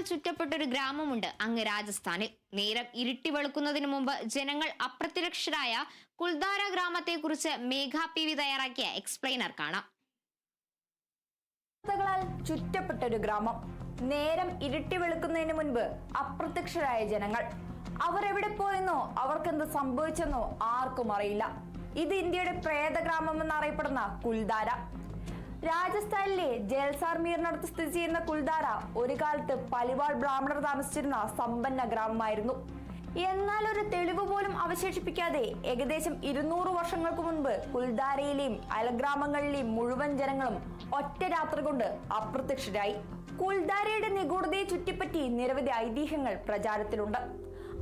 പ്രദേശങ്ങളാൽ ചുറ്റപ്പെട്ടൊരു ഗ്രാമമുണ്ട് അങ്ങ് രാജസ്ഥാനിൽ. നേരം ഇരുട്ടി വെളുക്കുന്നതിന് മുമ്പ് ജനങ്ങൾ അപ്രത്യക്ഷരായ കുൽദാര ഗ്രാമത്തെ കുറിച്ച് മേഘ പി വി തയ്യാറാക്കിയ എക്സ്പ്ലെയിനർ കാണാം. ചുറ്റപ്പെട്ടൊരു ഗ്രാമം, നേരം ഇരുട്ടി വെളുക്കുന്നതിന് മുൻപ് അപ്രത്യക്ഷരായ ജനങ്ങൾ. അവർ എവിടെ പോയെന്നോ അവർക്കെന്ത് സംഭവിച്ചെന്നോ ആർക്കും അറിയില്ല. ഇത് ഇന്ത്യയുടെ പ്രേതഗ്രാമം എന്നറിയപ്പെടുന്ന കുൽദാര. രാജസ്ഥാനിലെ ജൽസാർമീറിനടുത്ത് സ്ഥിതി ചെയ്യുന്ന കുൽദാര ഒരു കാലത്ത് പലിവാൾ ബ്രാഹ്മണർ താമസിച്ചിരുന്ന സമ്പന്ന ഗ്രാമമായിരുന്നു. എന്നാൽ ഒരു തെളിവ് പോലും അവശേഷിപ്പിക്കാതെ ഏകദേശം 200 വർഷങ്ങൾക്ക് മുൻപ് കുൽദാരയിലെയും അയൽഗ്രാമങ്ങളിലെയും മുഴുവൻ ജനങ്ങളും ഒറ്റ രാത്രി കൊണ്ട് അപ്രത്യക്ഷരായി. കുൽദാരയുടെ നിഗൂഢതയെ ചുറ്റിപ്പറ്റി നിരവധി ഐതിഹ്യങ്ങൾ പ്രചാരത്തിലുണ്ട്.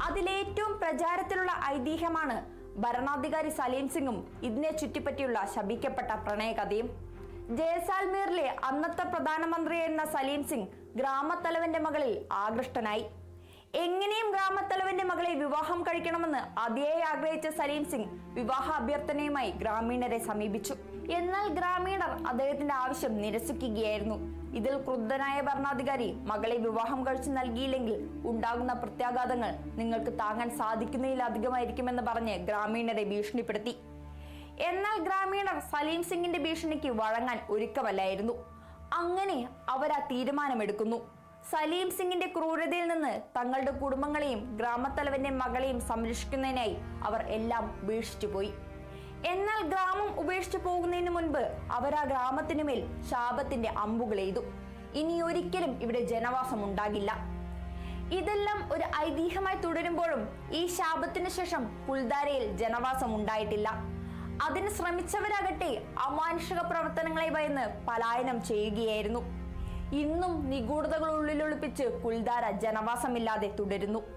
അതിലേറ്റവും പ്രചാരത്തിലുള്ള ഐതിഹ്യമാണ് ഭരണാധികാരി സലീം സിംഗും ഇതിനെ ചുറ്റിപ്പറ്റിയുള്ള ശപിക്കപ്പെട്ട പ്രണയകഥയും. ജയ്സാൽമീറിലെ അന്നത്തെ പ്രധാനമന്ത്രിയായിരുന്ന സലീം സിംഗ് ഗ്രാമത്തലവന്റെ മകളിൽ ആകൃഷ്ടനായി. എങ്ങനെയും ഗ്രാമത്തലവന്റെ മകളെ വിവാഹം കഴിക്കണമെന്ന് അതിയായി ആഗ്രഹിച്ച സലീം സിംഗ് വിവാഹ അഭ്യർത്ഥനയുമായി ഗ്രാമീണരെ സമീപിച്ചു. എന്നാൽ ഗ്രാമീണർ അദ്ദേഹത്തിന്റെ ആവശ്യം നിരസിക്കുകയായിരുന്നു. ഇതിൽ ക്രുദ്ധനായ ഭരണാധികാരി മകളെ വിവാഹം കഴിച്ചു നൽകിയില്ലെങ്കിൽ ഉണ്ടാകുന്ന പ്രത്യാഘാതങ്ങൾ നിങ്ങൾക്ക് താങ്ങാൻ സാധിക്കുന്നതിലധികമായിരിക്കുമെന്ന് പറഞ്ഞ് ഗ്രാമീണരെ ഭീഷണിപ്പെടുത്തി. എന്നാൽ ഗ്രാമീണർ സലീം സിംഗിന്റെ ഭീഷണിക്ക് വഴങ്ങാൻ ഒരുക്കമല്ലായിരുന്നു. അങ്ങനെ അവർ ആ തീരുമാനമെടുക്കുന്നു. സലീം സിംഗിന്റെ ക്രൂരതയിൽ നിന്ന് തങ്ങളുടെ കുടുംബങ്ങളെയും ഗ്രാമത്തലവന്റെ മകളെയും സംരക്ഷിക്കുന്നതിനായി അവർ എല്ലാം ഉപേക്ഷിച്ചു പോയി. എന്നാൽ ഗ്രാമം ഉപേക്ഷിച്ചു പോകുന്നതിന് മുൻപ് അവർ ആ ഗ്രാമത്തിനു മേൽ ശാപത്തിന്റെ അമ്പുകൾ എയ്തു. ഇനി ഒരിക്കലും ഇവിടെ ജനവാസം ഉണ്ടാകില്ല. ഇതെല്ലാം ഒരു ഐതിഹ്യമായി തുടരുമ്പോഴും ഈ ശാപത്തിന് ശേഷം കുൽദാരയിൽ ജനവാസം ഉണ്ടായിട്ടില്ല. അതിന് ശ്രമിച്ചവരാകട്ടെ അമാനുഷിക പ്രവർത്തനങ്ങളെ ഭയന്ന് പലായനം ചെയ്യുകയായിരുന്നു. ഇന്നും നിഗൂഢതകൾ ഉള്ളിലൊളിപ്പിച്ച് കുൽദാര ജനവാസമില്ലാതെ തുടരുന്നു.